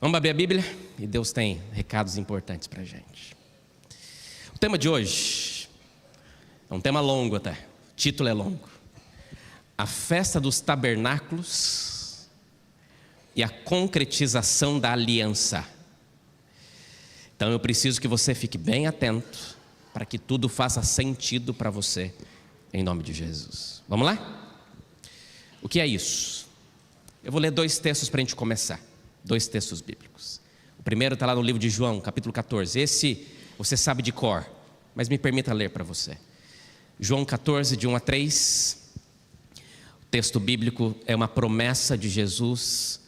Vamos abrir a Bíblia? E Deus tem recados importantes para a gente. O tema de hoje é um tema longo até, o título é longo. A festa dos tabernáculos e a concretização da aliança. Então eu preciso que você fique bem atento para que tudo faça sentido para você, em nome de Jesus. Vamos lá? O que é isso? Eu vou ler dois textos para a gente começar. Dois textos bíblicos. O primeiro está lá no livro de João, capítulo 14. Esse você sabe de cor, mas me permita ler para você. João 14, de 1 a 3. O texto bíblico é uma promessa de Jesus,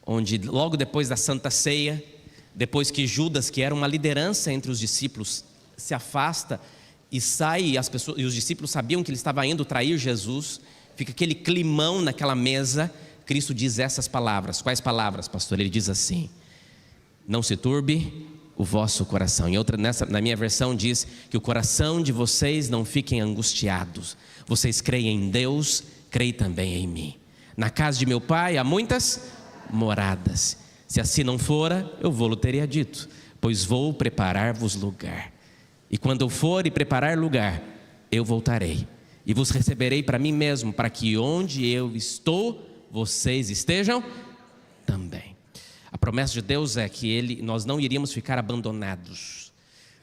onde logo depois da Santa Ceia, depois que Judas, que era uma liderança entre os discípulos, se afasta e sai, e os discípulos sabiam que ele estava indo trair Jesus, fica aquele climão naquela mesa. Cristo diz essas palavras. Quais palavras, pastor? Ele diz assim: não se turbe o vosso coração. Em outra, na minha versão diz que o coração de vocês não fiquem angustiados. Vocês creem em Deus, creem também em mim. Na casa de meu pai há muitas moradas. Se assim não fora, eu vou-lo teria dito, pois vou preparar-vos lugar. E quando eu for e preparar lugar, eu voltarei e vos receberei para mim mesmo, para que onde eu estou, vocês estejam também. A promessa de Deus é que nós não iríamos ficar abandonados.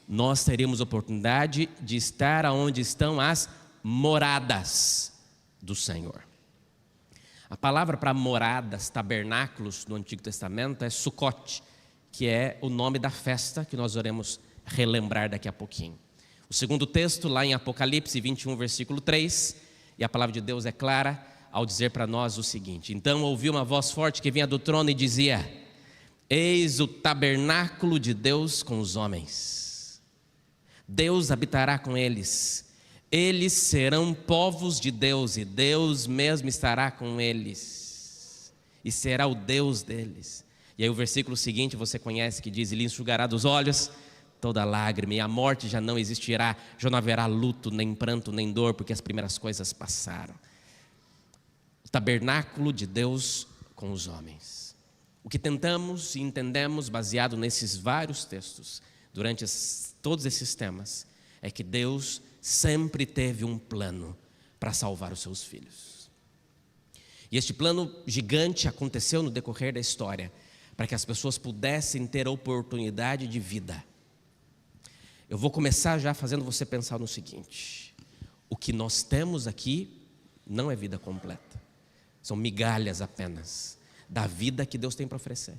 Nós teríamos oportunidade de estar onde estão as moradas do Senhor. A palavra para moradas, tabernáculos no Antigo Testamento é Sucote, que é o nome da festa que nós iremos relembrar daqui a pouquinho. O segundo texto, lá em Apocalipse 21, versículo 3, e a palavra de Deus é clara ao dizer para nós o seguinte: então ouvi uma voz forte que vinha do trono e dizia: eis o tabernáculo de Deus com os homens. Deus habitará com eles. Eles serão povos de Deus e Deus mesmo estará com eles e será o Deus deles. E aí o versículo seguinte você conhece, que diz: ele enxugará dos olhos toda lágrima, e a morte já não existirá, já não haverá luto, nem pranto, nem dor, porque as primeiras coisas passaram. Tabernáculo de Deus com os homens. O que tentamos e entendemos baseado nesses vários textos, durante todos esses temas, é que Deus sempre teve um plano para salvar os seus filhos. E este plano gigante aconteceu no decorrer da história, para que as pessoas pudessem ter oportunidade de vida. Eu vou começar já fazendo você pensar no seguinte: o que nós temos aqui não é vida completa. São migalhas apenas da vida que Deus tem para oferecer.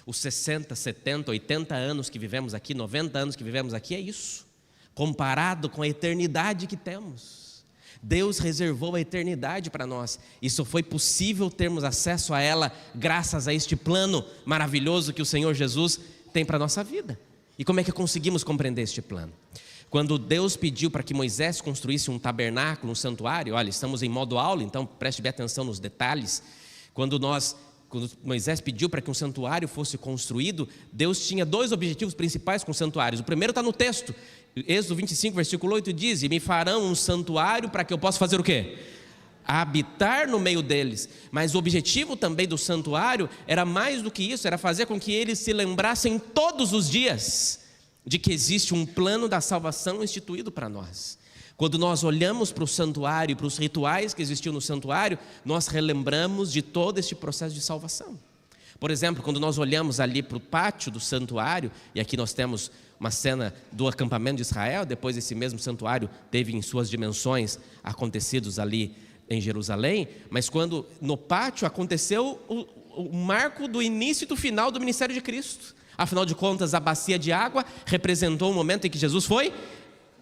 Os 60, 70, 80 anos que vivemos aqui, 90 anos que vivemos aqui, é isso. Comparado com a eternidade que temos. Deus reservou a eternidade para nós. Isso foi possível termos acesso a ela graças a este plano maravilhoso que o Senhor Jesus tem para a nossa vida. E como é que conseguimos compreender este plano? Quando Deus pediu para que Moisés construísse um tabernáculo, um santuário, olha, estamos em modo aula, então preste bem atenção nos detalhes. Quando Moisés pediu para que um santuário fosse construído, Deus tinha dois objetivos principais com os santuários. O primeiro está no texto, Êxodo 25, versículo 8 diz: e me farão um santuário para que eu possa fazer o quê? Habitar no meio deles. Mas o objetivo também do santuário era mais do que isso, era fazer com que eles se lembrassem todos os dias de que existe um plano da salvação instituído para nós. Quando nós olhamos para o santuário e para os rituais que existiam no santuário, nós relembramos de todo este processo de salvação. Por exemplo, quando nós olhamos ali para o pátio do santuário, e aqui nós temos uma cena do acampamento de Israel, depois esse mesmo santuário teve em suas dimensões acontecidos ali em Jerusalém, mas quando no pátio aconteceu o marco do início e do final do ministério de Cristo. Afinal de contas, a bacia de água representou o momento em que Jesus foi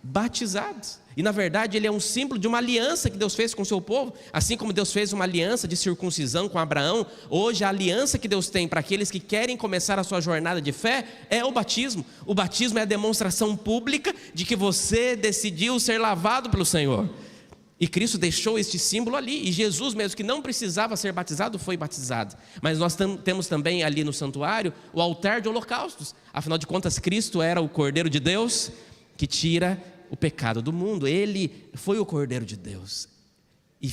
batizado. E na verdade ele é um símbolo de uma aliança que Deus fez com o seu povo. Assim como Deus fez uma aliança de circuncisão com Abraão, hoje a aliança que Deus tem para aqueles que querem começar a sua jornada de fé é o batismo. O batismo é a demonstração pública de que você decidiu ser lavado pelo Senhor. E Cristo deixou este símbolo ali, e Jesus mesmo, que não precisava ser batizado, foi batizado. Mas nós temos também ali no santuário o altar de holocaustos. Afinal de contas, Cristo era o Cordeiro de Deus que tira o pecado do mundo. Ele foi o Cordeiro de Deus e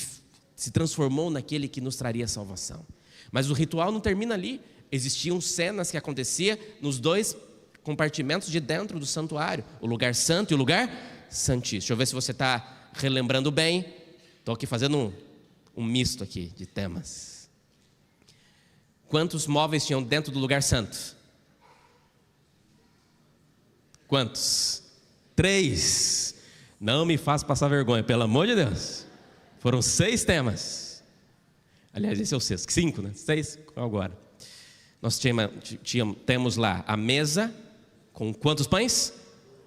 se transformou naquele que nos traria salvação. Mas o ritual não termina ali. existiam cenas que aconteciam nos dois compartimentos de dentro do santuário, o lugar santo e o lugar santíssimo. Deixa eu ver se você está relembrando bem. Estou aqui fazendo um misto aqui de temas. Quantos móveis tinham dentro do lugar santo? Quantos? 3. Não me faça passar vergonha, pelo amor de Deus. Foram 6 temas. Aliás, esse é o 6º. 5, né? 6, agora. Nós temos lá a mesa com quantos pães?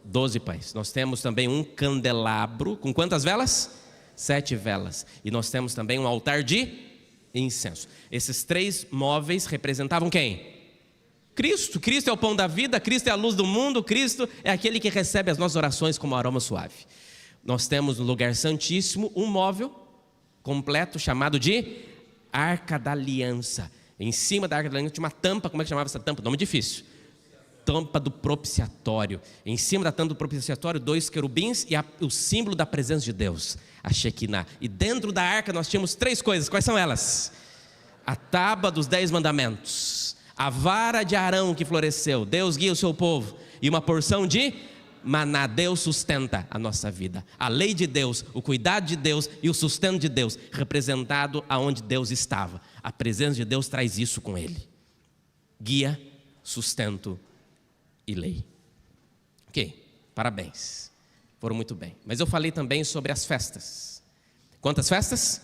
12 pães. Nós temos também um candelabro com quantas velas? 7 velas. E nós temos também um altar de incenso. Esses 3 móveis representavam quem? Cristo. Cristo é o pão da vida, Cristo é a luz do mundo, Cristo é aquele que recebe as nossas orações como aroma suave. Nós temos no lugar santíssimo um móvel completo chamado de Arca da Aliança. Em cima da Arca da Aliança tinha uma tampa. Como é que chamava essa tampa? Nome difícil. Tampa do propiciatório. Em cima da tampa do propiciatório, 2 querubins e o símbolo da presença de Deus, a Shekinah. E dentro da arca nós tínhamos 3 coisas. Quais são elas? A tábua dos 10 mandamentos, a vara de Arão que floresceu, Deus guia o seu povo, e uma porção de maná. Deus sustenta a nossa vida. A lei de Deus, o cuidado de Deus e o sustento de Deus, representado aonde Deus estava. A presença de Deus traz isso com Ele: guia, sustento e lei. Ok, parabéns, foram muito bem. Mas eu falei também sobre as festas. Quantas festas?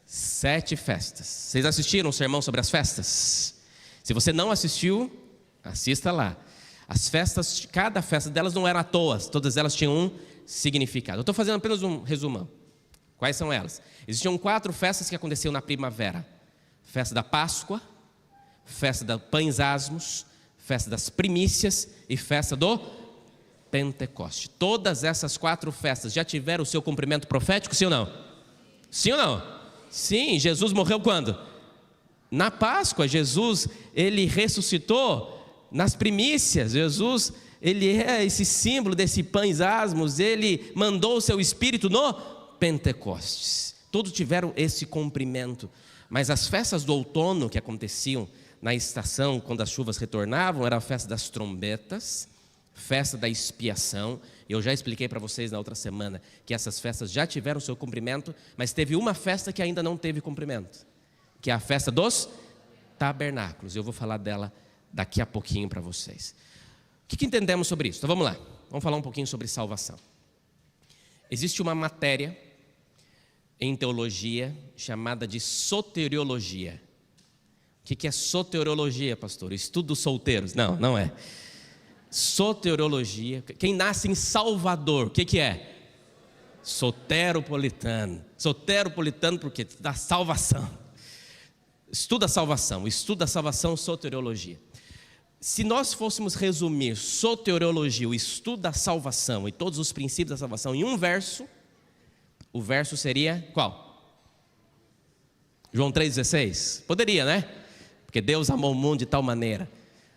7 festas. Vocês assistiram o sermão sobre as festas? Se você não assistiu, assista lá. As festas, cada festa delas não era à toa, todas elas tinham um significado. Eu estou fazendo apenas um resumão. Quais são elas? Existiam 4 festas que aconteciam na primavera: festa da Páscoa, festa dos pães asmos, festa das primícias e festa do Pentecoste. Todas essas 4 festas já tiveram o seu cumprimento profético, sim ou não? Sim ou não? Sim. Jesus morreu quando? Na Páscoa. Jesus, ele ressuscitou nas primícias. Jesus, ele é esse símbolo desse pães asmos. Ele mandou o seu Espírito no Pentecostes. Todos tiveram esse cumprimento. Mas as festas do outono que aconteciam na estação, quando as chuvas retornavam, era a festa das trombetas, festa da expiação. Eu já expliquei para vocês na outra semana que essas festas já tiveram seu cumprimento, mas teve uma festa que ainda não teve cumprimento, que é a festa dos tabernáculos. Eu vou falar dela daqui a pouquinho para vocês. O que entendemos sobre isso? Então vamos lá, vamos falar um pouquinho sobre salvação. Existe uma matéria em teologia chamada de soteriologia. O que é soteriologia, pastor? Estudo dos solteiros? Não, não é. Soteriologia, quem nasce em Salvador, o que é? Soteropolitano. Soteropolitano porque da salvação. Estuda a salvação, soteriologia. Se nós fôssemos resumir soteriologia, o estudo da salvação e todos os princípios da salvação em um verso, o verso seria qual? João 3,16? Poderia, né? Porque Deus amou o mundo de tal maneira.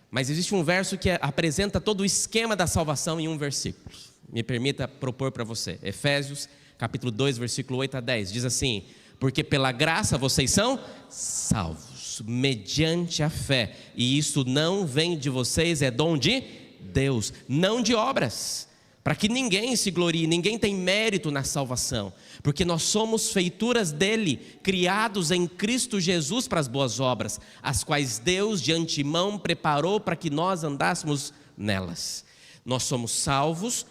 Mas existe um verso que apresenta todo o esquema da salvação em um versículo. Me permita propor para você. Efésios, capítulo 2, versículo 8 a 10. Diz assim: porque pela graça vocês são salvos, mediante a fé. E isso não vem de vocês, é dom de Deus, não de obras, para que ninguém se glorie. Ninguém tem mérito na salvação, porque nós somos feituras dele, criados em Cristo Jesus para as boas obras, as quais Deus de antemão preparou para que nós andássemos nelas. Nós somos salvos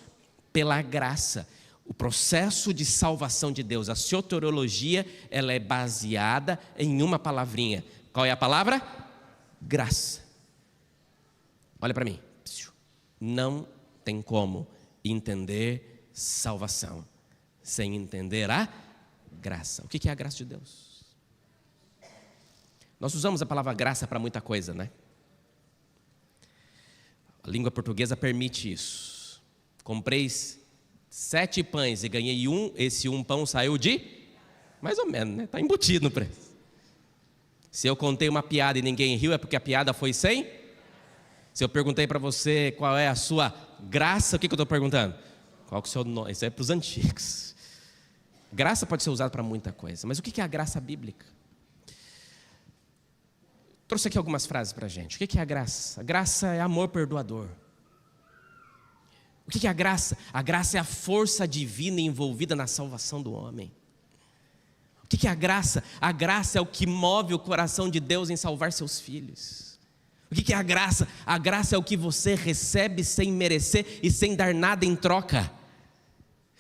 pela graça. O processo de salvação de Deus, a soteriologia, ela é baseada em uma palavrinha. Qual é a palavra? Graça. Olha para mim. Não tem como entender salvação sem entender a graça. O que é a graça de Deus? Nós usamos a palavra graça para muita coisa, né? A língua portuguesa permite isso. Comprei 7 pães e ganhei um. Esse um pão saiu de mais ou menos, né? Está embutido no preço. Se eu contei uma piada e ninguém riu, é porque a piada foi sem. Se eu perguntei para você qual é a sua graça, o que eu estou perguntando? Qual que é o seu nome? Isso é para os antigos. Graça pode ser usada para muita coisa, mas o que é a graça bíblica? Trouxe aqui algumas frases para a gente. O que é a graça? A graça é amor perdoador. O que é a graça? A graça é a força divina envolvida na salvação do homem. O que é a graça? A graça é o que move o coração de Deus em salvar seus filhos. O que é a graça? A graça é o que você recebe sem merecer e sem dar nada em troca.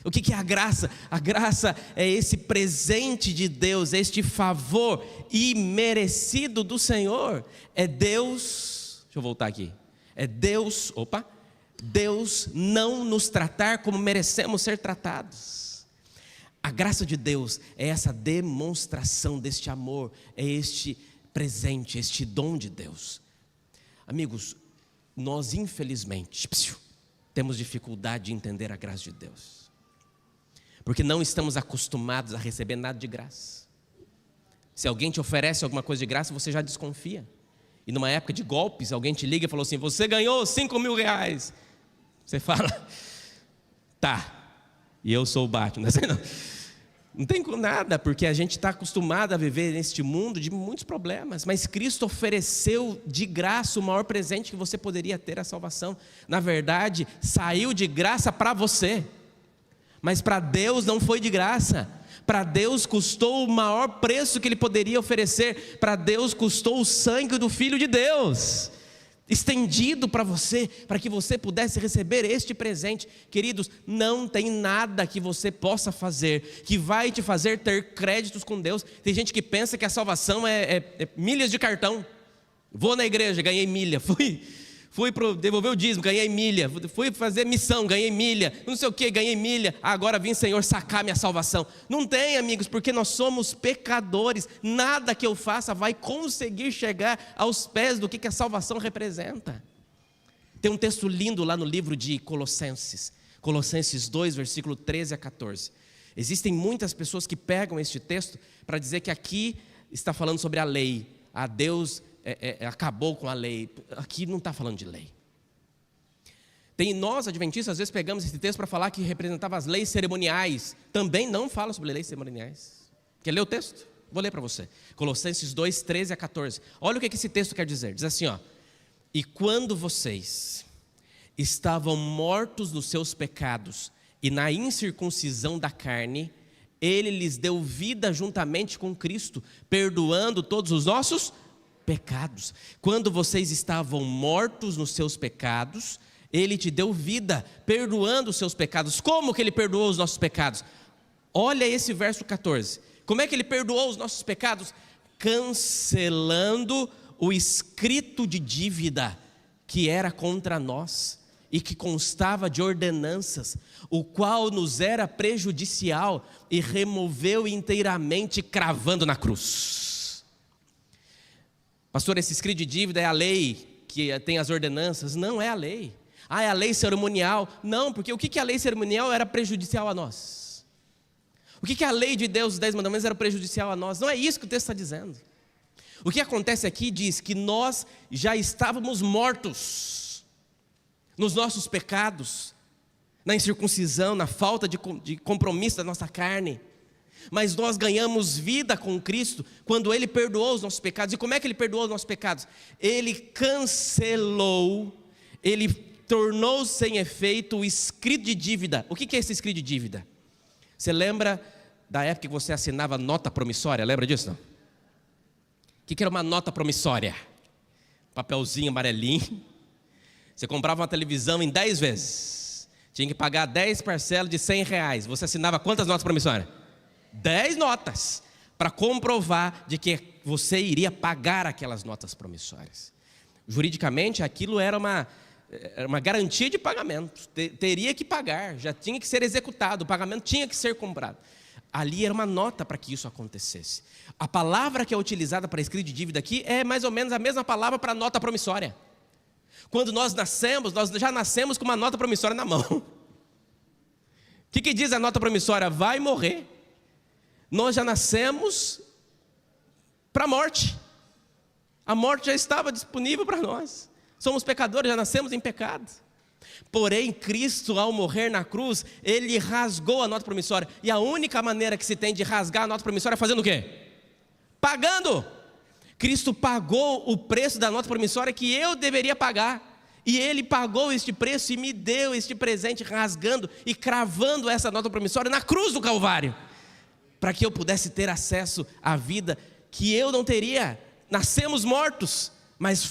O que é a graça? A graça é esse presente de Deus, este favor imerecido do Senhor. É Deus, deixa eu voltar aqui. É Deus, Deus não nos tratar como merecemos ser tratados. A graça de Deus é essa demonstração deste amor, é este presente, este dom de Deus. Amigos, nós infelizmente temos dificuldade de entender a graça de Deus. Porque não estamos acostumados a receber nada de graça. Se alguém te oferece alguma coisa de graça, você já desconfia. E numa época de golpes, alguém te liga e falou assim: você ganhou 5 mil reais. Você fala: tá, e eu sou o Batman. Não tem nada, porque a gente está acostumado a viver neste mundo de muitos problemas. Mas Cristo ofereceu de graça o maior presente que você poderia ter, a salvação. Na verdade, saiu de graça para você. Mas para Deus não foi de graça. Para Deus custou o maior preço que Ele poderia oferecer. Para Deus custou o sangue do Filho de Deus, estendido para você, para que você pudesse receber este presente. Queridos, não tem nada que você possa fazer que vai te fazer ter créditos com Deus. Tem gente que pensa que a salvação é milhas de cartão. Vou na igreja, ganhei milha. Fui devolver o dízimo, ganhei milha. Fui fazer missão, ganhei milha. Não sei o que, ganhei milha. Agora vim, Senhor, sacar minha salvação. Não tem, amigos, porque nós somos pecadores. Nada que eu faça vai conseguir chegar aos pés do que a salvação representa. Tem um texto lindo lá no livro de Colossenses. Colossenses 2, versículo 13 a 14. Existem muitas pessoas que pegam este texto para dizer que aqui está falando sobre a lei. A Deus acabou com a lei. Aqui não está falando de lei. Nós, adventistas, às vezes pegamos esse texto para falar que representava as leis cerimoniais. Também não fala sobre leis cerimoniais. Quer ler o texto? Vou ler para você. Colossenses 2, 13 a 14. Olha o que esse texto quer dizer. Diz assim, e quando vocês estavam mortos nos seus pecados e na incircuncisão da carne, Ele lhes deu vida juntamente com Cristo, perdoando todos os nossos pecados. Quando vocês estavam mortos nos seus pecados, Ele te deu vida, perdoando os seus pecados. Como que Ele perdoou os nossos pecados? Olha esse verso 14. Como é que Ele perdoou os nossos pecados? Cancelando o escrito de dívida que era contra nós e que constava de ordenanças, o qual nos era prejudicial, e removeu inteiramente, cravando na cruz. Pastor, esse escrito de dívida é a lei que tem as ordenanças? Não é a lei. É a lei cerimonial? Não, porque o que a lei cerimonial era prejudicial a nós? O que a lei de Deus, os 10 mandamentos, era prejudicial a nós? Não é isso que o texto está dizendo. O que acontece aqui diz que nós já estávamos mortos nos nossos pecados, na incircuncisão, na falta de compromisso da nossa carne. Mas nós ganhamos vida com Cristo quando Ele perdoou os nossos pecados. E como é que Ele perdoou os nossos pecados? Ele cancelou, Ele tornou sem efeito o escrito de dívida. O que é esse escrito de dívida? Você lembra da época que você assinava nota promissória? Lembra disso? Não? O que era uma nota promissória? Papelzinho amarelinho. Você comprava uma televisão em 10 vezes. Tinha que pagar 10 parcelas de R$100. Você assinava quantas notas promissórias? 10 notas. Para comprovar de que você iria pagar aquelas notas promissórias. Juridicamente, aquilo era uma garantia de pagamento. Teria que pagar, já tinha que ser executado. O pagamento tinha que ser comprado. Ali era uma nota para que isso acontecesse. A palavra que é utilizada para escrito de dívida aqui é mais ou menos a mesma palavra para nota promissória. Quando nós nascemos, nós já nascemos com uma nota promissória na mão. O que diz a nota promissória? Vai morrer. Nós já nascemos para a morte. A morte já estava disponível para nós. Somos pecadores, já nascemos em pecado. Porém, Cristo, ao morrer na cruz, Ele rasgou a nota promissória. E a única maneira que se tem de rasgar a nota promissória é fazendo o quê? Pagando. Cristo pagou o preço da nota promissória que eu deveria pagar. E Ele pagou este preço e me deu este presente, rasgando e cravando essa nota promissória na cruz do Calvário, para que eu pudesse ter acesso à vida que eu não teria. Nascemos mortos, mas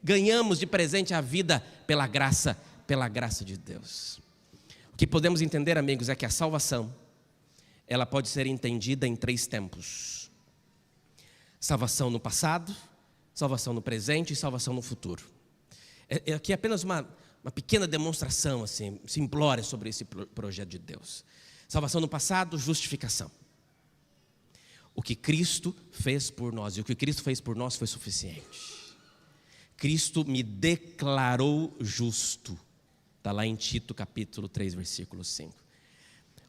ganhamos de presente a vida pela graça de Deus. O que podemos entender, amigos, é que a salvação, ela pode ser entendida em 3 tempos: salvação no passado, salvação no presente e salvação no futuro. Aqui é apenas uma pequena demonstração assim, simplória sobre esse projeto de Deus. Salvação no passado, justificação. O que Cristo fez por nós, e o que Cristo fez por nós foi suficiente. Cristo me declarou justo. Está lá em Tito capítulo 3, versículo 5.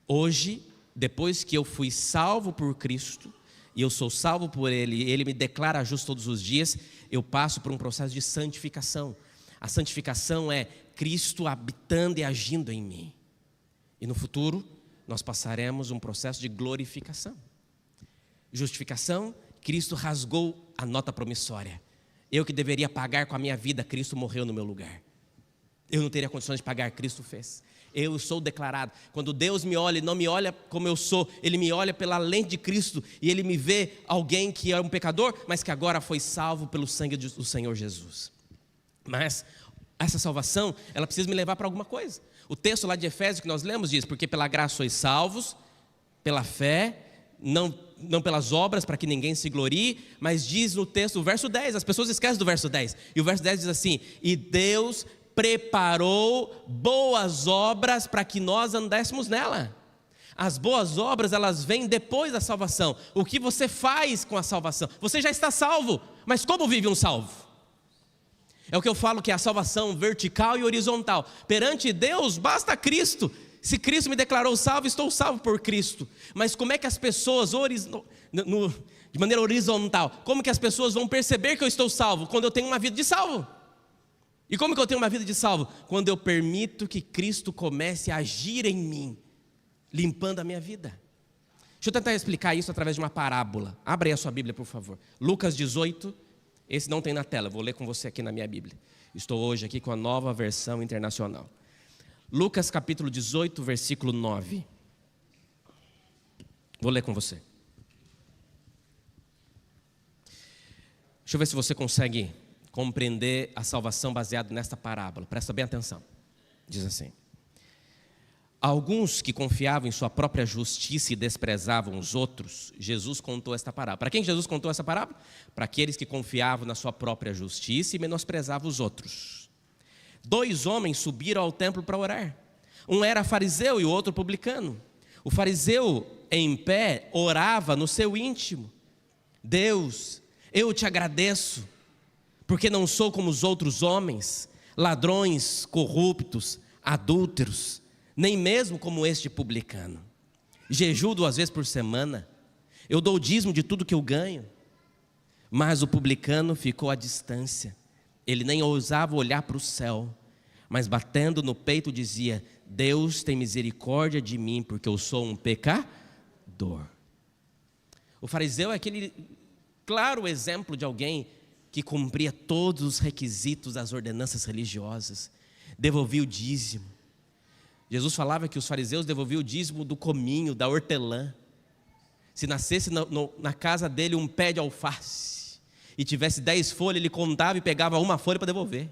Hoje, depois que eu fui salvo por Cristo, e eu sou salvo por Ele, e Ele me declara justo todos os dias, eu passo por um processo de santificação. A santificação é Cristo habitando e agindo em mim. E no futuro, nós passaremos um processo de glorificação. Justificação, Cristo rasgou a nota promissória. Eu que deveria pagar com a minha vida, Cristo morreu no meu lugar. Eu não teria condições de pagar, Cristo fez. Eu sou declarado. Quando Deus me olha, Ele não me olha como eu sou, Ele me olha pela lente de Cristo, e Ele me vê alguém que é um pecador, mas que agora foi salvo pelo sangue do Senhor Jesus. Mas essa salvação, ela precisa me levar para alguma coisa. O texto lá de Efésios que nós lemos diz: porque pela graça sois salvos, pela fé, não pelas obras, para que ninguém se glorie. Mas diz no texto, o verso 10, as pessoas esquecem do verso 10. E o verso 10 diz assim: e Deus preparou boas obras para que nós andássemos nela. As boas obras, elas vêm depois da salvação. O que você faz com a salvação? Você já está salvo, mas como vive um salvo? É o que eu falo, que é a salvação vertical e horizontal. Perante Deus, basta Cristo. Se Cristo me declarou salvo, estou salvo por Cristo. Mas como é que as pessoas, de maneira horizontal, como que as pessoas vão perceber que eu estou salvo? Quando eu tenho uma vida de salvo. E como que eu tenho uma vida de salvo? Quando eu permito que Cristo comece a agir em mim, limpando a minha vida. Deixa eu tentar explicar isso através de uma parábola. Abra aí a sua Bíblia, por favor. Lucas 18. Esse não tem na tela, vou ler com você aqui na minha Bíblia. Estou hoje aqui com a Nova Versão Internacional. Lucas capítulo 18, versículo 9. Vou ler com você. Deixa eu ver se você consegue compreender a salvação baseada nesta parábola. Presta bem atenção. Diz assim: alguns que confiavam em sua própria justiça e desprezavam os outros, Jesus contou esta parábola. Para quem Jesus contou essa parábola? Para aqueles que confiavam na sua própria justiça e menosprezavam os outros. 2 homens subiram ao templo para orar. Um era fariseu e o outro publicano. O fariseu, em pé, orava no seu íntimo: Deus, eu te agradeço, porque não sou como os outros homens, ladrões, corruptos, adúlteros, nem mesmo como este publicano. Jejuo 2 vezes por semana, eu dou o dízimo de tudo que eu ganho. Mas o publicano ficou à distância, ele nem ousava olhar para o céu, mas batendo no peito dizia: Deus tem misericórdia de mim, porque eu sou um pecador. O fariseu é aquele claro exemplo de alguém que cumpria todos os requisitos das ordenanças religiosas, devolvia o dízimo. Jesus falava que os fariseus devolviam o dízimo do cominho, da hortelã. Se nascesse na casa dele um pé de alface e tivesse 10 folhas, ele contava e pegava uma folha para devolver,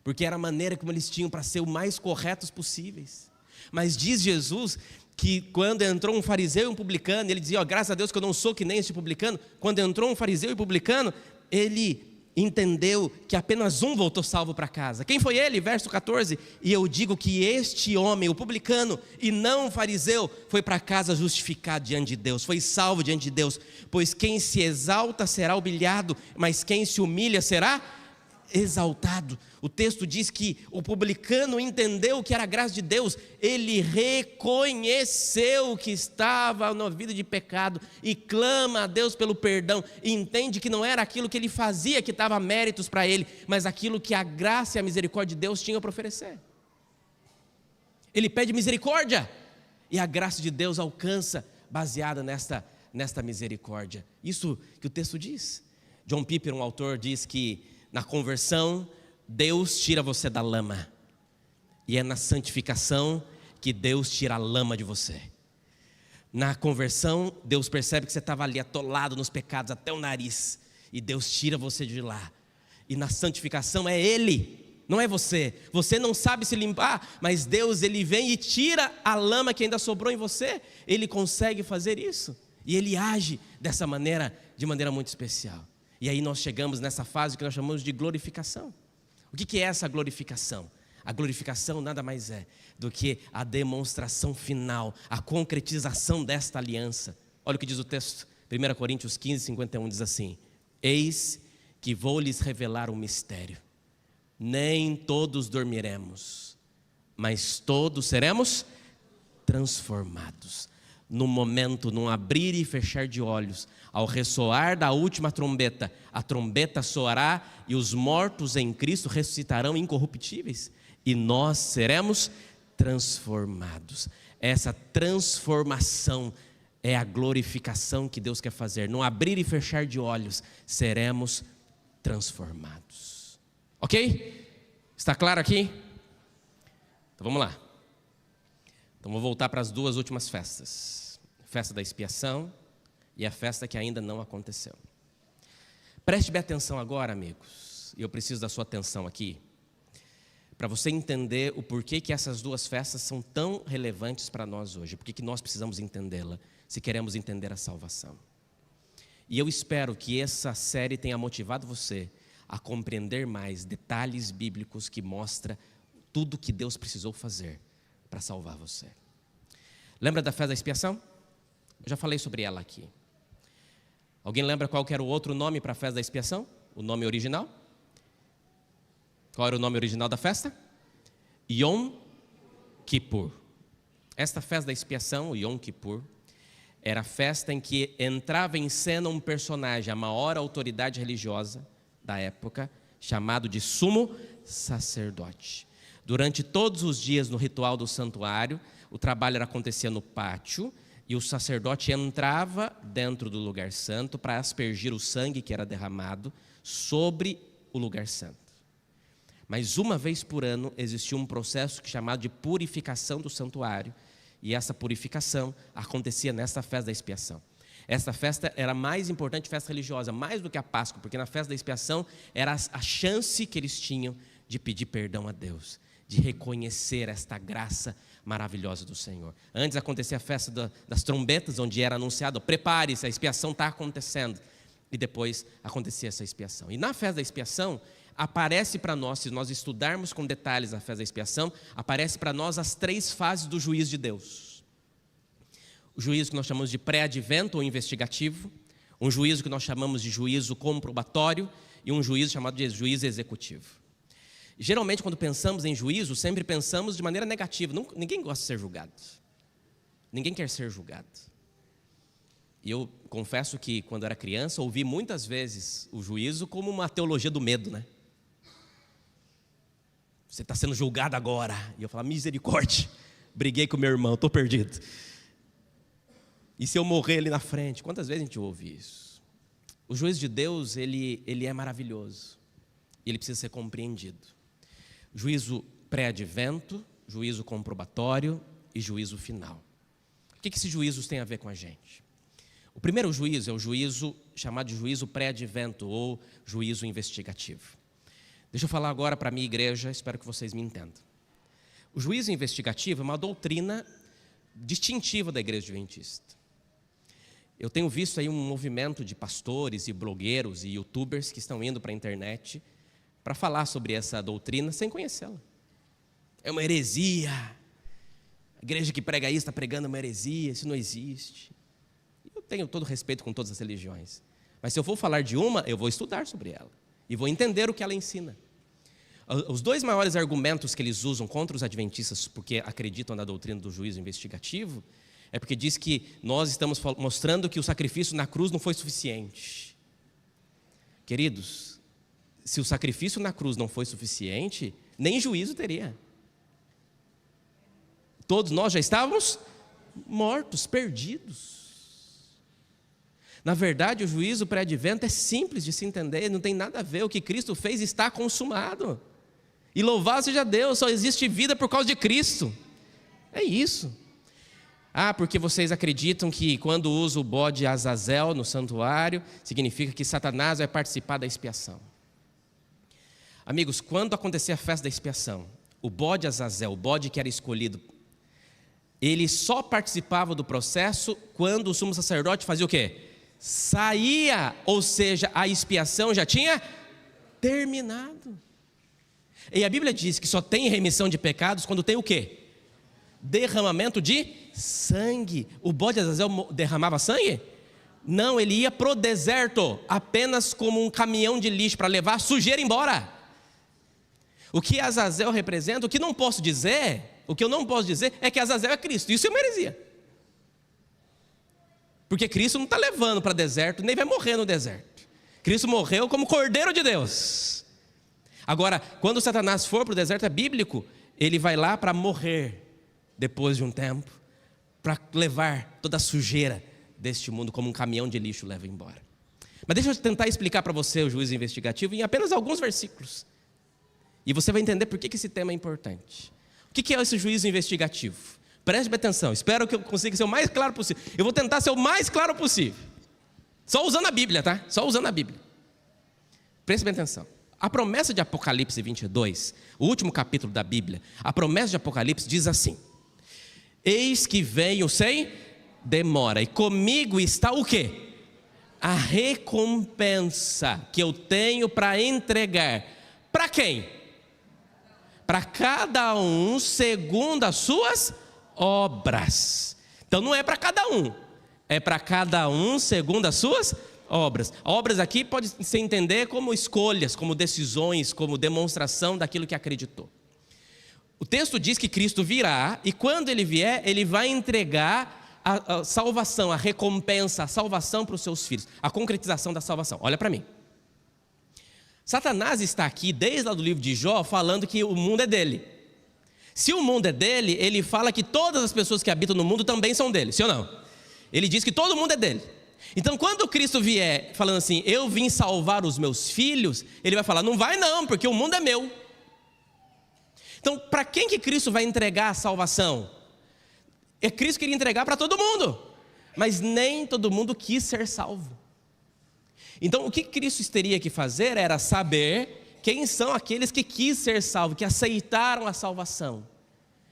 porque era a maneira como eles tinham para ser o mais corretos possíveis. Mas diz Jesus que quando entrou um fariseu e um publicano, ele dizia: graças a Deus que eu não sou que nem este publicano. Quando entrou um fariseu e publicano, ele entendeu que apenas um voltou salvo para casa. Quem foi ele? Verso 14: e eu digo que este homem, o publicano, e não o fariseu, foi para casa justificado diante de Deus, foi salvo diante de Deus. Pois quem se exalta será humilhado, mas quem se humilha será exaltado. O texto diz que o publicano entendeu que era a graça de Deus, ele reconheceu que estava na vida de pecado e clama a Deus pelo perdão, e entende que não era aquilo que ele fazia que dava méritos para ele, mas aquilo que a graça e a misericórdia de Deus tinham para oferecer. Ele pede misericórdia e a graça de Deus alcança, baseada nesta misericórdia. Isso que o texto diz. John Piper, um autor, diz que na conversão, Deus tira você da lama. E é na santificação que Deus tira a lama de você. Na conversão, Deus percebe que você estava ali atolado nos pecados até o nariz. E Deus tira você de lá. E na santificação é Ele, não é você. Você não sabe se limpar, mas Deus, Ele vem e tira a lama que ainda sobrou em você. Ele consegue fazer isso. E Ele age dessa maneira, de maneira muito especial. E aí nós chegamos nessa fase que nós chamamos de glorificação. O que é essa glorificação? A glorificação nada mais é do que a demonstração final, a concretização desta aliança. Olha o que diz o texto, 1 Coríntios 15, 51, diz assim: eis que vou lhes revelar um mistério. Nem todos dormiremos, mas todos seremos transformados. No momento, num abrir e fechar de olhos, ao ressoar da última trombeta, a trombeta soará e os mortos em Cristo ressuscitarão incorruptíveis e nós seremos transformados. Essa transformação é a glorificação que Deus quer fazer. No abrir e fechar de olhos, seremos transformados. Ok? Está claro aqui? Então vamos lá. Então vou voltar para as duas últimas festas. A festa da expiação e a festa que ainda não aconteceu. Preste bem atenção agora, amigos. E eu preciso da sua atenção aqui, para você entender o porquê que essas duas festas são tão relevantes para nós hoje. Por que nós precisamos entendê-la, se queremos entender a salvação. E eu espero que essa série tenha motivado você a compreender mais detalhes bíblicos que mostram tudo que Deus precisou fazer para salvar você. Lembra da festa da expiação? Eu já falei sobre ela aqui. Alguém lembra qual que era o outro nome para a festa da expiação? O nome original? Qual era o nome original da festa? Yom Kippur. Esta festa da expiação, o Yom Kippur, era a festa em que entrava em cena um personagem, a maior autoridade religiosa da época, chamado de sumo sacerdote. Durante todos os dias no ritual do santuário, o trabalho acontecia no pátio e o sacerdote entrava dentro do lugar santo para aspergir o sangue que era derramado sobre o lugar santo. Mas uma vez por ano existia um processo chamado de purificação do santuário, e essa purificação acontecia nesta festa da expiação. Esta festa era a mais importante festa religiosa, mais do que a Páscoa, porque na festa da expiação era a chance que eles tinham de pedir perdão a Deus, de reconhecer esta graça maravilhosa do Senhor. Antes acontecia a festa das trombetas, onde era anunciado: prepare-se, a expiação está acontecendo. E depois acontecia essa expiação. E na festa da expiação, aparece para nós, se nós estudarmos com detalhes a festa da expiação, aparece para nós as três fases do juízo de Deus. O juízo que nós chamamos de pré-advento ou investigativo, um juízo que nós chamamos de juízo comprobatório e um juízo chamado de juízo executivo. Geralmente, quando pensamos em juízo, sempre pensamos de maneira negativa. Ninguém gosta de ser julgado. Ninguém quer ser julgado. E eu confesso que, quando era criança, ouvi muitas vezes o juízo como uma teologia do medo, né? Você está sendo julgado agora. E eu falava: misericórdia, briguei com meu irmão, estou perdido. E se eu morrer ali na frente? Quantas vezes a gente ouve isso? O juízo de Deus, ele é maravilhoso. E ele precisa ser compreendido. Juízo pré-advento, juízo comprobatório e juízo final. O que esses juízos têm a ver com a gente? O primeiro juízo é o juízo chamado de juízo pré-advento ou juízo investigativo. Deixa eu falar agora para a minha igreja, espero que vocês me entendam. O juízo investigativo é uma doutrina distintiva da igreja adventista. Eu tenho visto aí um movimento de pastores e blogueiros e youtubers que estão indo para a internet para falar sobre essa doutrina sem conhecê-la. É uma heresia. A igreja que prega isso está pregando uma heresia, isso não existe. Eu tenho todo respeito com todas as religiões. Mas se eu for falar de uma, eu vou estudar sobre ela. E vou entender o que ela ensina. Os dois maiores argumentos que eles usam contra os adventistas, porque acreditam na doutrina do juízo investigativo, é porque diz que nós estamos mostrando que o sacrifício na cruz não foi suficiente. Queridos, se o sacrifício na cruz não foi suficiente, nem juízo teria. Todos nós já estávamos mortos, perdidos. Na verdade, o juízo pré-advento é simples de se entender, não tem nada a ver, o que Cristo fez está consumado. E louvado seja Deus, só existe vida por causa de Cristo. É isso. Porque vocês acreditam que quando usa o bode Azazel no santuário, significa que Satanás vai participar da expiação. Amigos, quando acontecer a festa da expiação, o bode Azazel, o bode que era escolhido, ele só participava do processo quando o sumo sacerdote fazia o quê? Saía, ou seja, a expiação já tinha terminado. E a Bíblia diz que só tem remissão de pecados quando tem o quê? Derramamento de sangue. O bode Azazel derramava sangue? Não, ele ia para o deserto apenas como um caminhão de lixo para levar a sujeira embora. O que Azazel representa, o que eu não posso dizer é que Azazel é Cristo. Isso é uma heresia. Porque Cristo não está levando para o deserto, nem vai morrer no deserto. Cristo morreu como Cordeiro de Deus. Agora, quando Satanás for para o deserto, é bíblico, ele vai lá para morrer depois de um tempo, para levar toda a sujeira deste mundo como um caminhão de lixo leva embora. Mas deixa eu tentar explicar para você o juízo investigativo em apenas alguns versículos. E você vai entender por que esse tema é importante. O que é esse juízo investigativo? Preste atenção, espero que eu consiga ser o mais claro possível. Eu vou tentar ser o mais claro possível. Só usando a Bíblia, tá? Só usando a Bíblia. Preste bem atenção. A promessa de Apocalipse 22, o último capítulo da Bíblia, a promessa de Apocalipse diz assim: eis que venho sem demora, e comigo está o quê? A recompensa que eu tenho para entregar. Para quem? Para cada um segundo as suas obras. Então não é para cada um, é para cada um segundo as suas obras. Obras aqui pode se entender como escolhas, como decisões, como demonstração daquilo que acreditou. O texto diz que Cristo virá, e quando Ele vier, Ele vai entregar a salvação, a recompensa, a salvação para os seus filhos, a concretização da salvação. Olha para mim. Satanás está aqui, desde lá do livro de Jó, falando que o mundo é dele. Se o mundo é dele, ele fala que todas as pessoas que habitam no mundo também são dele, sim ou não? Ele diz que todo mundo é dele. Então, quando Cristo vier falando assim, eu vim salvar os meus filhos, ele vai falar, não vai não, porque o mundo é meu. Então, para quem que Cristo vai entregar a salvação? Cristo queria entregar para todo mundo, mas nem todo mundo quis ser salvo. Então, o que Cristo teria que fazer era saber quem são aqueles que quis ser salvos, que aceitaram a salvação.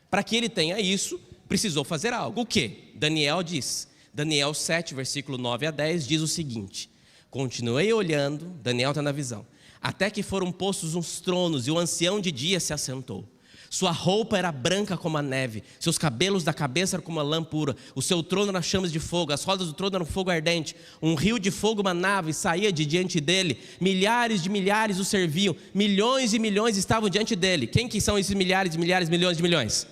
Para que ele tenha isso, precisou fazer algo. O que? Daniel diz, Daniel 7, versículo 9 a 10, diz o seguinte: continuei olhando, Daniel está na visão, até que foram postos uns tronos, e o ancião de dia se assentou. Sua roupa era branca como a neve, seus cabelos da cabeça eram como a lã pura, o seu trono era chamas de fogo, as rodas do trono eram fogo ardente, um rio de fogo manava e saía de diante dele, milhares de milhares o serviam, milhões e milhões estavam diante dele. Quem que são esses milhares de milhares, milhões de milhões?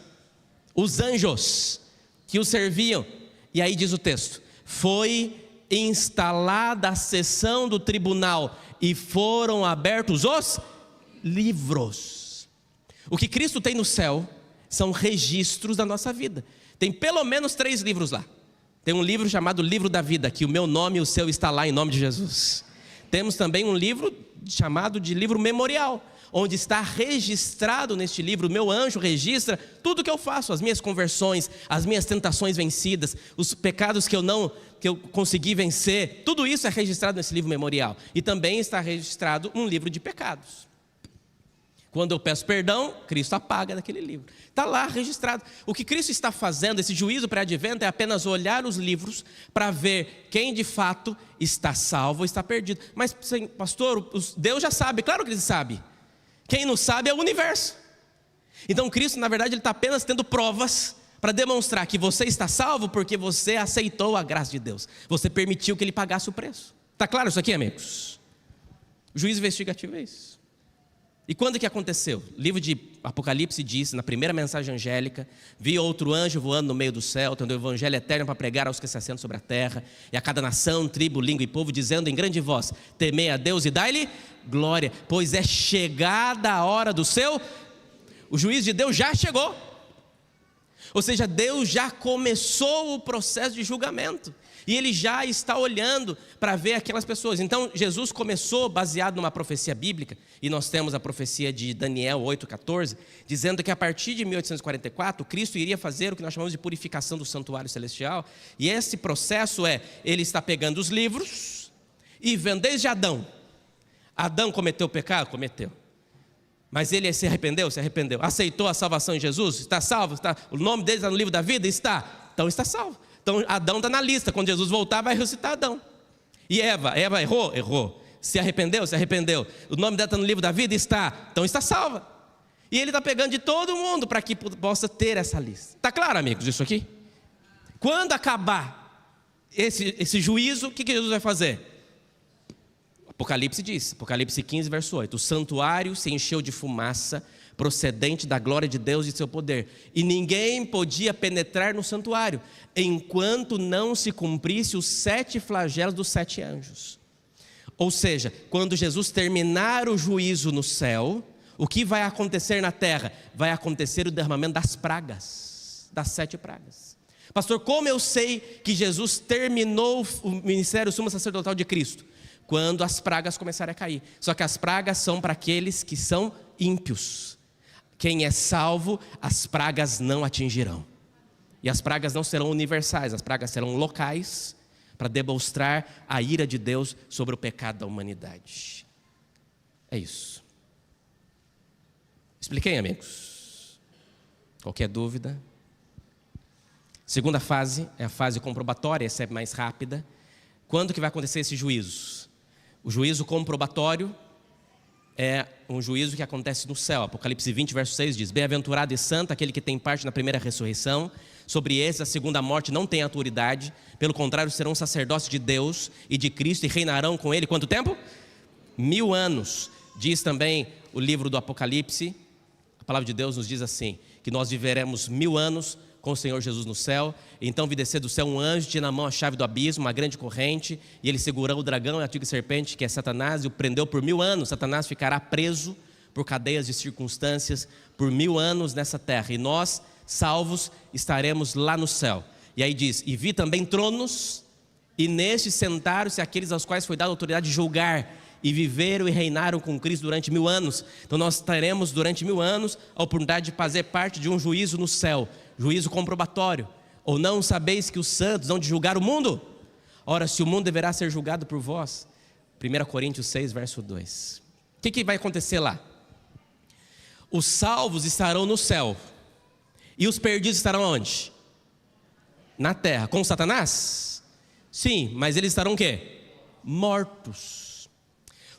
Os anjos que o serviam. E aí diz o texto, foi instalada a sessão do tribunal e foram abertos os livros. O que Cristo tem no céu são registros da nossa vida. Tem pelo menos 3 livros lá. Tem um livro chamado Livro da Vida, que o meu nome e o seu está lá em nome de Jesus. Temos também um livro chamado de Livro Memorial, onde está registrado neste livro, o meu anjo registra tudo que eu faço, as minhas conversões, as minhas tentações vencidas, os pecados que eu consegui vencer, tudo isso é registrado nesse livro memorial. E também está registrado um livro de pecados. Quando eu peço perdão, Cristo apaga daquele livro. Está lá registrado. O que Cristo está fazendo, esse juízo pré-advento, é apenas olhar os livros para ver quem de fato está salvo ou está perdido. Mas, pastor, Deus já sabe, claro que Ele sabe. Quem não sabe é o universo. Então Cristo, na verdade, Ele está apenas tendo provas para demonstrar que você está salvo porque você aceitou a graça de Deus. Você permitiu que Ele pagasse o preço. Está claro isso aqui, amigos? O juízo investigativo é isso. E quando que aconteceu? O livro de Apocalipse diz, na primeira mensagem angélica, vi outro anjo voando no meio do céu, tendo o evangelho eterno para pregar aos que se assentam sobre a terra, e a cada nação, tribo, língua e povo, dizendo em grande voz, temei a Deus e dai-lhe glória, pois é chegada a hora do seu, o juízo de Deus já chegou. Ou seja, Deus já começou o processo de julgamento. E Ele já está olhando para ver aquelas pessoas. Então Jesus começou baseado numa profecia bíblica, e nós temos a profecia de Daniel 8,14, dizendo que a partir de 1844, Cristo iria fazer o que nós chamamos de purificação do santuário celestial. E esse processo Ele está pegando os livros e vendo desde Adão. Adão cometeu pecado? Cometeu. Mas ele se arrependeu? Se arrependeu. Aceitou a salvação em Jesus? Está salvo? O nome dele está no livro da vida? Está. Então está salvo. Então Adão está na lista. Quando Jesus voltar, vai ressuscitar Adão. E Eva errou? Errou. Se arrependeu? Se arrependeu. O nome dela está no livro da vida? Está. Então está salva. E ele está pegando de todo mundo para que possa ter essa lista. Está claro, amigos, isso aqui? Quando acabar esse juízo, o que Jesus vai fazer? Apocalipse diz, Apocalipse 15, verso 8: o santuário se encheu de fumaça procedente da glória de Deus e de seu poder, e ninguém podia penetrar no santuário, enquanto não se cumprisse os 7 flagelos dos 7 anjos. Ou seja, quando Jesus terminar o juízo no céu, o que vai acontecer na terra? Vai acontecer o derramamento das pragas, das 7 pragas. Pastor, como eu sei que Jesus terminou o ministério sumo sacerdotal de Cristo? Quando as pragas começarem a cair. Só que as pragas são para aqueles que são ímpios. Quem é salvo, as pragas não atingirão. E as pragas não serão universais, as pragas serão locais, para demonstrar a ira de Deus sobre o pecado da humanidade. É isso. Expliquei, amigos? Qualquer dúvida? Segunda fase é a fase comprobatória, essa é mais rápida. Quando que vai acontecer esse juízo? O juízo comprobatório é um juízo que acontece no céu. Apocalipse 20, verso 6 diz: bem-aventurado e santo aquele que tem parte na primeira ressurreição. Sobre esses a segunda morte não tem autoridade. Pelo contrário, serão sacerdotes de Deus e de Cristo e reinarão com ele. Quanto tempo? 1000 anos. Diz também o livro do Apocalipse, a palavra de Deus nos diz assim, que nós viveremos 1000 anos com o Senhor Jesus no céu. Então vi descer do céu um anjo, tinha na mão a chave do abismo, uma grande corrente, e ele segurou o dragão, a antiga serpente, que é Satanás, e o prendeu por 1000 anos. Satanás ficará preso por cadeias de circunstâncias por 1000 anos nessa terra, e nós, salvos, estaremos lá no céu. E aí diz: e vi também tronos, e nestes sentaram-se aqueles aos quais foi dada a autoridade de julgar, e viveram e reinaram com Cristo durante 1000 anos. Então nós teremos durante 1000 anos a oportunidade de fazer parte de um juízo no céu, juízo comprobatório. Ou não sabeis que os santos hão de julgar o mundo? Ora, se o mundo deverá ser julgado por vós. 1 Coríntios 6, verso 2. O que vai acontecer lá? Os salvos estarão no céu, e os perdidos estarão onde? Na terra. Com Satanás? Sim, mas eles estarão o quê? Mortos.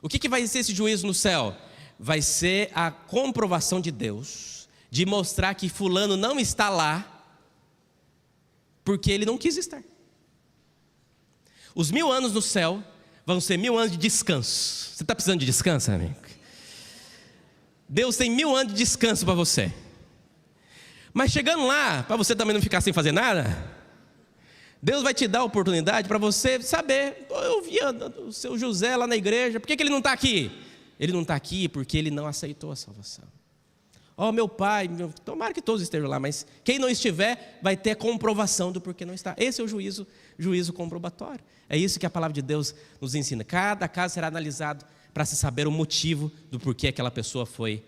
O que vai ser esse juízo no céu? Vai ser a comprovação de Deus, de mostrar que fulano não está lá, porque ele não quis estar. Os 1000 anos no céu vão ser 1000 anos de descanso. Você está precisando de descanso, amigo? Deus tem 1000 anos de descanso para você. Mas chegando lá, para você também não ficar sem fazer nada, Deus vai te dar a oportunidade para você saber: eu via o seu José lá na igreja, por que ele não está aqui? Ele não está aqui porque ele não aceitou a salvação. Meu pai, tomara que todos estejam lá, mas quem não estiver vai ter a comprovação do porquê não está. Esse é o juízo comprobatório. É isso que a palavra de Deus nos ensina. Cada caso será analisado para se saber o motivo do porquê aquela pessoa foi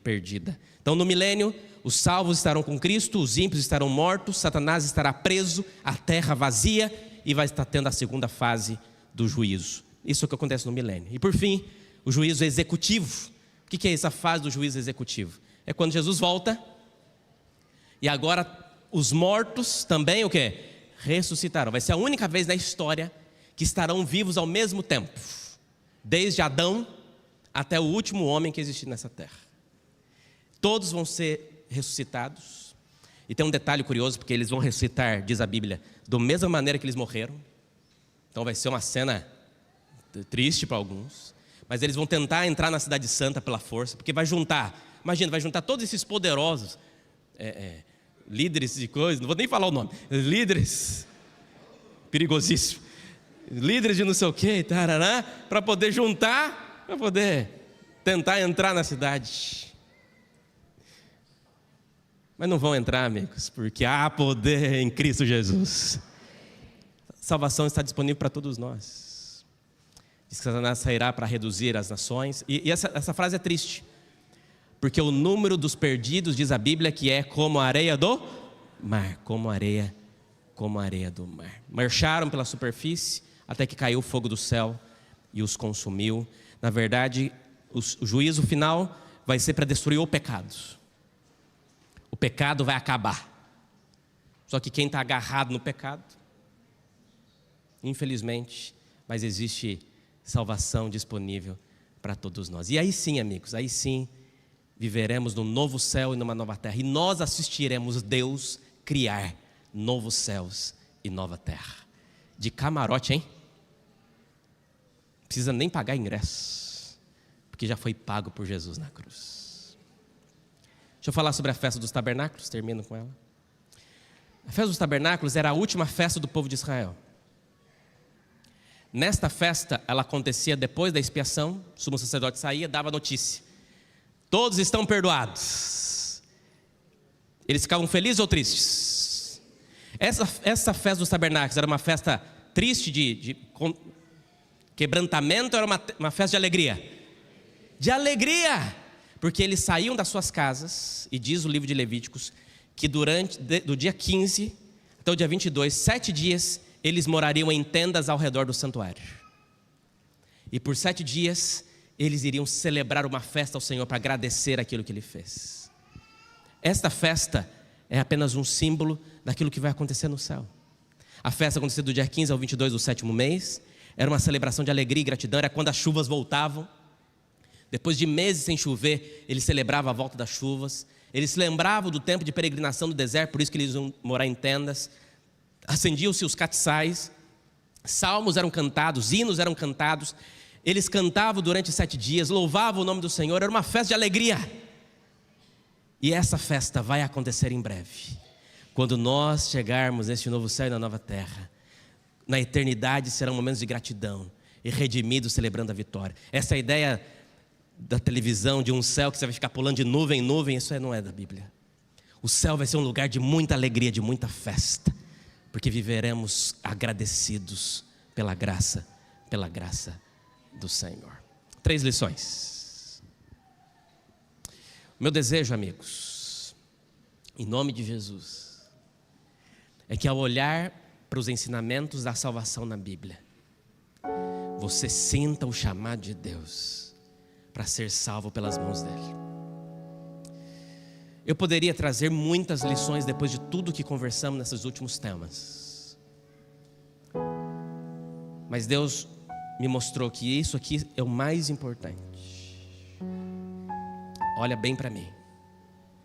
perdida. Então no milênio, os salvos estarão com Cristo, os ímpios estarão mortos, Satanás estará preso, a terra vazia, e vai estar tendo a segunda fase do juízo. Isso é o que acontece no milênio. E por fim, o juízo executivo. O que é essa fase do juízo executivo? É quando Jesus volta, e agora os mortos também o quê? Ressuscitarão. Vai ser a única vez na história que estarão vivos ao mesmo tempo, desde Adão até o último homem que existiu nessa terra. Todos vão ser ressuscitados. E tem um detalhe curioso, porque eles vão ressuscitar, diz a Bíblia, da mesma maneira que eles morreram. Então vai ser uma cena triste para alguns, mas eles vão tentar entrar na cidade santa pela força, porque vai juntar todos esses poderosos líderes de coisas, não vou nem falar o nome, líderes, perigosíssimo, líderes de não sei o que, para poder juntar, para poder tentar entrar na cidade. Mas não vão entrar, amigos, porque há poder em Cristo Jesus. salvação está disponível para todos nós. Diz que Satanás sairá para reduzir as nações. E essa frase é triste, porque o número dos perdidos, diz a Bíblia, que é como a areia do mar, como a areia do mar. Marcharam pela superfície até que caiu o fogo do céu e os consumiu. Na verdade, o juízo final vai ser para destruir o pecado. O pecado vai acabar. Só que quem está agarrado no pecado, infelizmente, mas existe salvação disponível para todos nós. E aí sim, amigos, aí sim viveremos num novo céu e numa nova terra. E nós assistiremos Deus criar novos céus e nova terra. De camarote, hein? Não precisa nem pagar ingresso, porque já foi pago por Jesus na cruz. Deixa eu falar sobre a festa dos tabernáculos, termino com ela. A festa dos tabernáculos era a última festa do povo de Israel. Nesta festa, ela acontecia depois da expiação. O sumo sacerdote saía, dava notícia: todos estão perdoados. Eles ficavam felizes ou tristes? Essa festa dos tabernáculos era uma festa triste de quebrantamento, era uma festa de alegria? De alegria, porque eles saíam das suas casas, e diz o livro de Levíticos, que do dia 15 até o dia 22, 7 dias, eles morariam em tendas ao redor do santuário. E por 7 dias, eles iriam celebrar uma festa ao Senhor para agradecer aquilo que Ele fez. Esta festa é apenas um símbolo daquilo que vai acontecer no céu. A festa acontecia do dia 15 ao 22 do 7º mês. Era uma celebração de alegria e gratidão. Era quando as chuvas voltavam. Depois de meses sem chover, eles celebravam a volta das chuvas. Eles se lembravam do tempo de peregrinação do deserto, por isso que eles iam morar em tendas. Acendiam-se os catiçais, salmos eram cantados, hinos eram cantados. Eles cantavam durante 7 dias, louvavam o nome do Senhor. Era uma festa de alegria. E essa festa vai acontecer em breve, quando nós chegarmos neste novo céu e na nova terra. Na eternidade serão momentos de gratidão e redimidos celebrando a vitória. Essa ideia da televisão, de um céu que você vai ficar pulando de nuvem em nuvem, isso não é da Bíblia. O céu vai ser um lugar de muita alegria, de muita festa, porque viveremos agradecidos pela graça do Senhor. 3 lições. O meu desejo, amigos, em nome de Jesus, é que ao olhar para os ensinamentos da salvação na Bíblia, você sinta o chamado de Deus para ser salvo pelas mãos dele. Eu poderia trazer muitas lições depois de tudo que conversamos nesses últimos temas, mas Deus me mostrou que isso aqui é o mais importante. Olha bem para mim.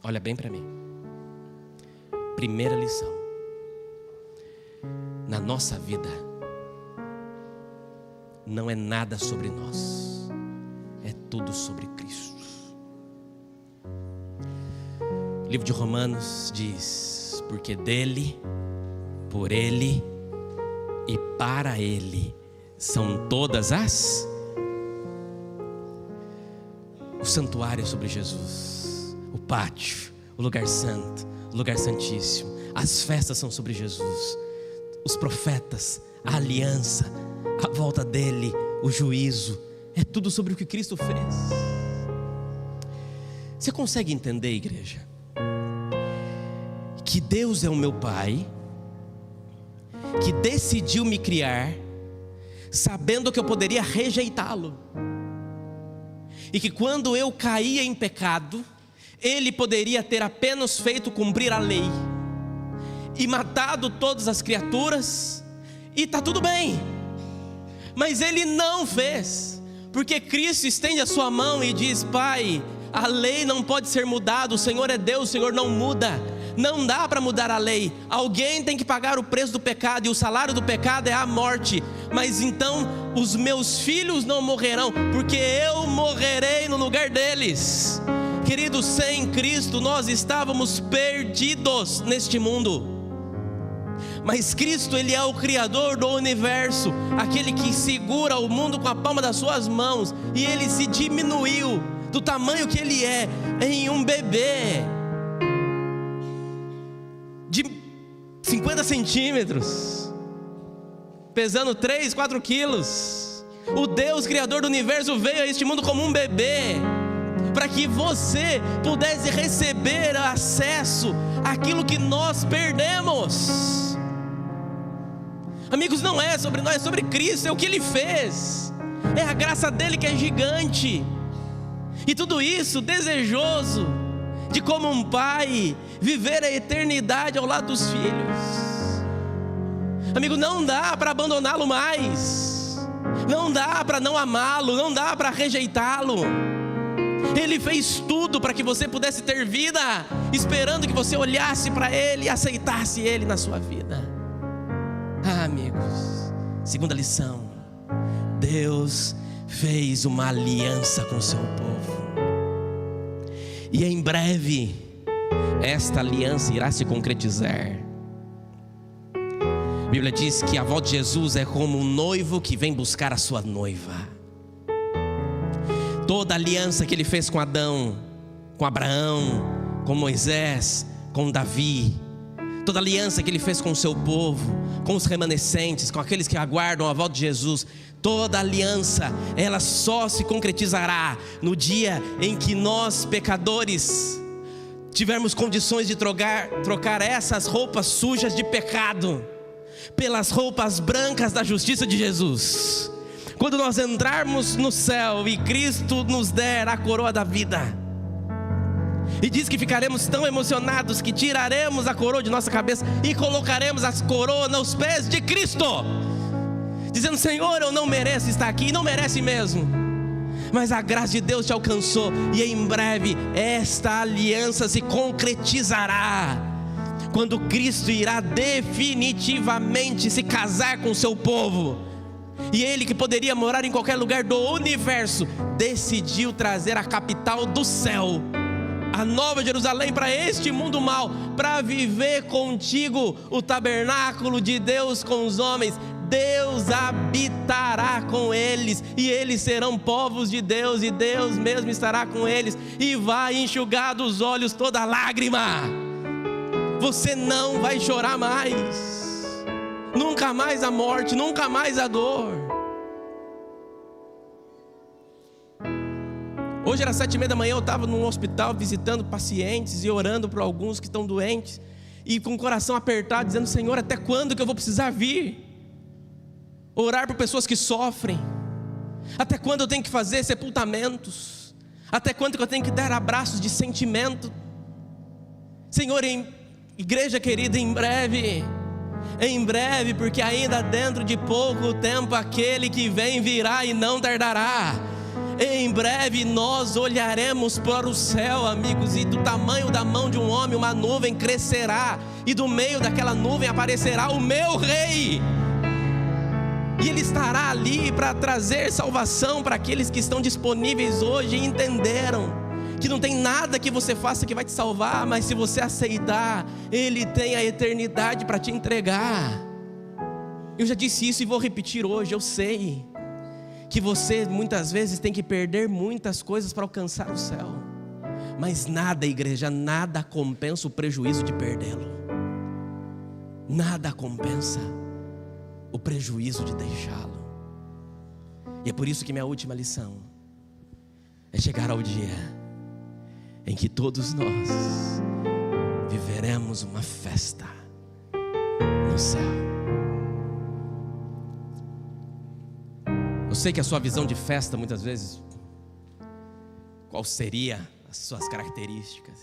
Olha bem para mim. Primeira lição: na nossa vida não é nada sobre nós, é tudo sobre Cristo. O livro de Romanos diz: porque dele, por ele e para ele são todas as... O santuário é sobre Jesus, o pátio, o lugar santo, o lugar santíssimo. As festas são sobre Jesus, os profetas, a aliança, a volta dele, o juízo. É tudo sobre o que Cristo fez. Você consegue entender, igreja, que Deus é o meu Pai, que decidiu me criar, sabendo que eu poderia rejeitá-lo, e que quando eu caía em pecado, Ele poderia ter apenas feito cumprir a lei e matado todas as criaturas, e está tudo bem. Mas Ele não fez, porque Cristo estende a sua mão e diz: Pai, a lei não pode ser mudada, o Senhor é Deus, o Senhor não muda. Não dá para mudar a lei. Alguém tem que pagar o preço do pecado, e o salário do pecado é a morte. Mas então os meus filhos não morrerão, porque eu morrerei no lugar deles. Queridos, sem Cristo nós estávamos perdidos neste mundo. Mas Cristo, Ele é o Criador do universo, aquele que segura o mundo com a palma das suas mãos, e Ele se diminuiu do tamanho que Ele é em um bebê de 50 centímetros, pesando 3, 4 quilos. O Deus Criador do universo veio a este mundo como um bebê, para que você pudesse receber acesso àquilo que nós perdemos. Amigos, não é sobre nós, é sobre Cristo, é o que Ele fez, é a graça dEle que é gigante. E tudo isso desejoso de, como um pai, viver a eternidade ao lado dos filhos. Amigo, não dá para abandoná-lo mais, não dá para não amá-lo, não dá para rejeitá-lo. Ele fez tudo para que você pudesse ter vida, esperando que você olhasse para Ele e aceitasse Ele na sua vida. Amigos, segunda lição: Deus fez uma aliança com o seu povo, e em breve esta aliança irá se concretizar. A Bíblia diz que a volta de Jesus é como um noivo que vem buscar a sua noiva. Toda a aliança que Ele fez com Adão, com Abraão, com Moisés, com Davi, toda a aliança que Ele fez com o seu povo, com os remanescentes, com aqueles que aguardam a volta de Jesus, toda aliança, ela só se concretizará no dia em que nós, pecadores, tivermos condições de trocar essas roupas sujas de pecado pelas roupas brancas da justiça de Jesus. Quando nós entrarmos no céu e Cristo nos der a coroa da vida, e diz que ficaremos tão emocionados que tiraremos a coroa de nossa cabeça e colocaremos as coroas nos pés de Cristo, dizendo: Senhor, eu não mereço estar aqui, e não merece mesmo, mas a graça de Deus te alcançou, e em breve esta aliança se concretizará, quando Cristo irá definitivamente se casar com o seu povo. E Ele, que poderia morar em qualquer lugar do universo, decidiu trazer a capital do céu, a Nova Jerusalém, para este mundo mau, para viver contigo o tabernáculo de Deus com os homens. Deus habitará com eles, e eles serão povos de Deus, e Deus mesmo estará com eles, e vai enxugar dos olhos toda lágrima. Você não vai chorar mais, nunca mais a morte, nunca mais a dor. Hoje era 7:30 da manhã, eu estava num hospital visitando pacientes e orando por alguns que estão doentes, e com o coração apertado, dizendo: Senhor, até quando que eu vou precisar vir orar por pessoas que sofrem? Até quando eu tenho que fazer sepultamentos? Até quando que eu tenho que dar abraços de sentimento? Senhor, igreja querida, em breve, porque ainda dentro de pouco tempo aquele que vem virá e não tardará. Em breve nós olharemos para o céu, amigos, e do tamanho da mão de um homem uma nuvem crescerá, e do meio daquela nuvem aparecerá o meu rei, e ele estará ali para trazer salvação para aqueles que estão disponíveis hoje e entenderam que não tem nada que você faça que vai te salvar, mas se você aceitar, Ele tem a eternidade para te entregar. Eu já disse isso e vou repetir hoje. Eu sei que você muitas vezes tem que perder muitas coisas para alcançar o céu, mas nada, igreja, nada compensa o prejuízo de perdê-lo. Nada compensa o prejuízo de deixá-lo. E é por isso que minha última lição é chegar ao dia em que todos nós viveremos uma festa no céu. Eu sei que a sua visão de festa, muitas vezes, qual seria as suas características?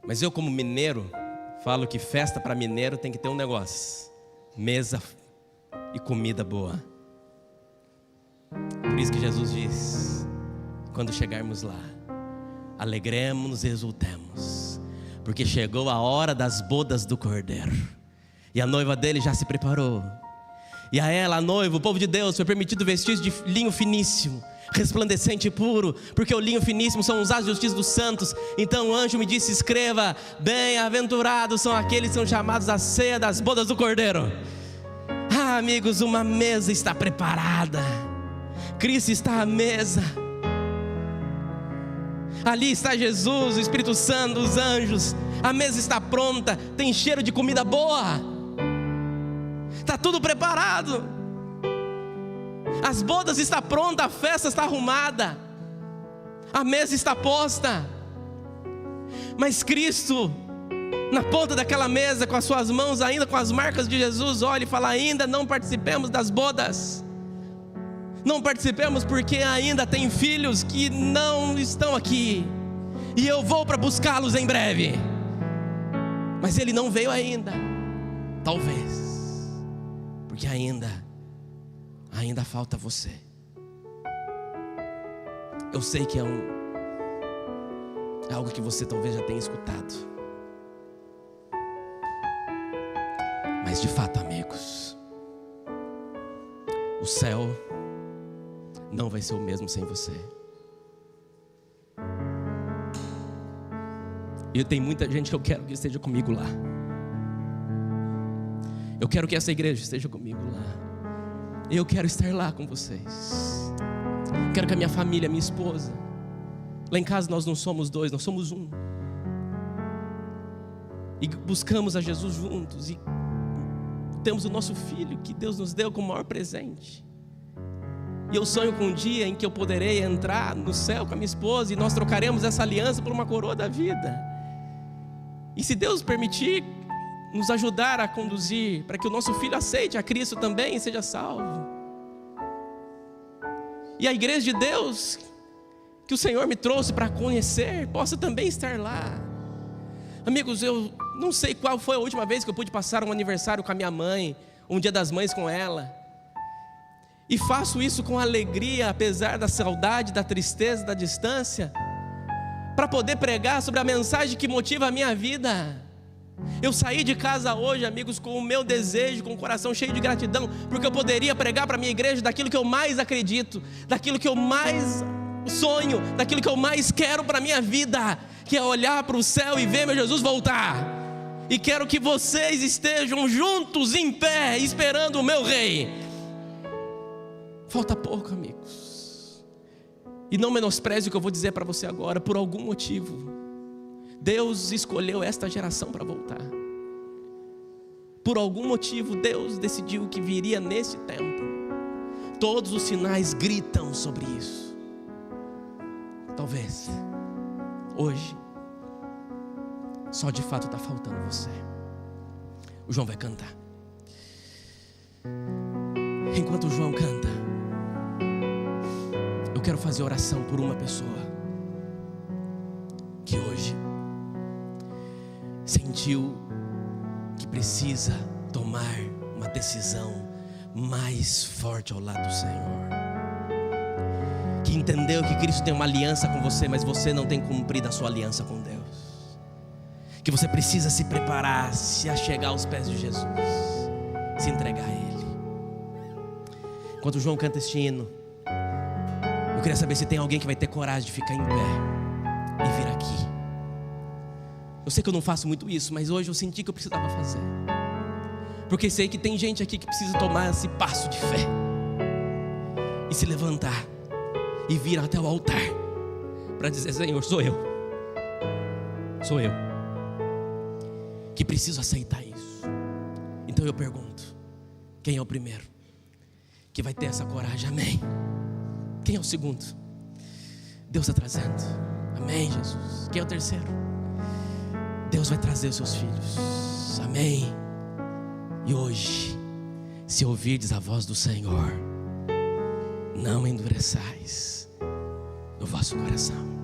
Mas eu, como mineiro, falo que festa para mineiro tem que ter um negócio: mesa e comida boa. Por isso que Jesus diz: quando chegarmos lá, alegremos-nos e exultemos, porque chegou a hora das bodas do Cordeiro, e a noiva dele já se preparou. E a ela, a noiva, o povo de Deus, foi permitido vestir de linho finíssimo, resplandecente e puro, porque o linho finíssimo são os atos de justiça dos santos. Então o anjo me disse: escreva: bem-aventurados são aqueles que são chamados à ceia das bodas do Cordeiro. Ah, amigos, uma mesa está preparada, Cristo está à mesa. Ali está Jesus, o Espírito Santo, os anjos. A mesa está pronta, tem cheiro de comida boa. Está tudo preparado. As bodas estão prontas, a festa está arrumada, a mesa está posta. Mas Cristo, na ponta daquela mesa, com as suas mãos ainda com as marcas de Jesus, olha e fala: ainda não participemos das bodas. Não participemos porque ainda tem filhos que não estão aqui, e eu vou para buscá-los em breve. Mas ele não veio ainda. Talvez porque ainda falta você. Eu sei que é algo que você talvez já tenha escutado, mas de fato, amigos, o céu não vai ser o mesmo sem você. E tem muita gente que eu quero que esteja comigo lá. Eu quero que essa igreja esteja comigo lá. Eu quero estar lá com vocês. Quero que a minha família, minha esposa, lá em casa nós não somos dois, nós somos um. E buscamos a Jesus juntos. E temos o nosso filho que Deus nos deu como maior presente. E eu sonho com um dia em que eu poderei entrar no céu com a minha esposa, e nós trocaremos essa aliança por uma coroa da vida. E se Deus permitir, nos ajudar a conduzir para que o nosso filho aceite a Cristo também e seja salvo. E a igreja de Deus que o Senhor me trouxe para conhecer possa também estar lá. Amigos, eu não sei qual foi a última vez que eu pude passar um aniversário com a minha mãe, um dia das mães com ela. E faço isso com alegria, apesar da saudade, da tristeza, da distância, para poder pregar sobre a mensagem que motiva a minha vida. Eu saí de casa hoje, amigos, com o meu desejo, com o coração cheio de gratidão, porque eu poderia pregar para a minha igreja daquilo que eu mais acredito, daquilo que eu mais sonho, daquilo que eu mais quero para a minha vida, que é olhar para o céu e ver meu Jesus voltar. E quero que vocês estejam juntos, em pé, esperando o meu rei. Falta pouco, amigos. E não menospreze o que eu vou dizer para você agora. Por algum motivo Deus escolheu esta geração para voltar. Por algum motivo Deus decidiu que viria nesse tempo. Todos os sinais gritam sobre isso. Talvez hoje só de fato está faltando você. O João vai cantar. Enquanto o João canta, eu quero fazer oração por uma pessoa que hoje sentiu que precisa tomar uma decisão mais forte ao lado do Senhor, que entendeu que Cristo tem uma aliança com você, mas você não tem cumprido a sua aliança com Deus, que você precisa se preparar, se achegar aos pés de Jesus, se entregar a Ele. Enquanto o João canta este hino, eu queria saber se tem alguém que vai ter coragem de ficar em pé e vir aqui. Eu sei que eu não faço muito isso, mas hoje eu senti que eu precisava fazer, porque sei que tem gente aqui que precisa tomar esse passo de fé e se levantar e vir até o altar para dizer: Senhor, sou eu que preciso aceitar isso. Então eu pergunto: quem é o primeiro que vai ter essa coragem? Amém. Quem é o segundo? Deus está trazendo. Amém, Jesus. Quem é o terceiro? Deus vai trazer os seus filhos. Amém. E hoje, se ouvirdes a voz do Senhor, não endureçais o vosso coração.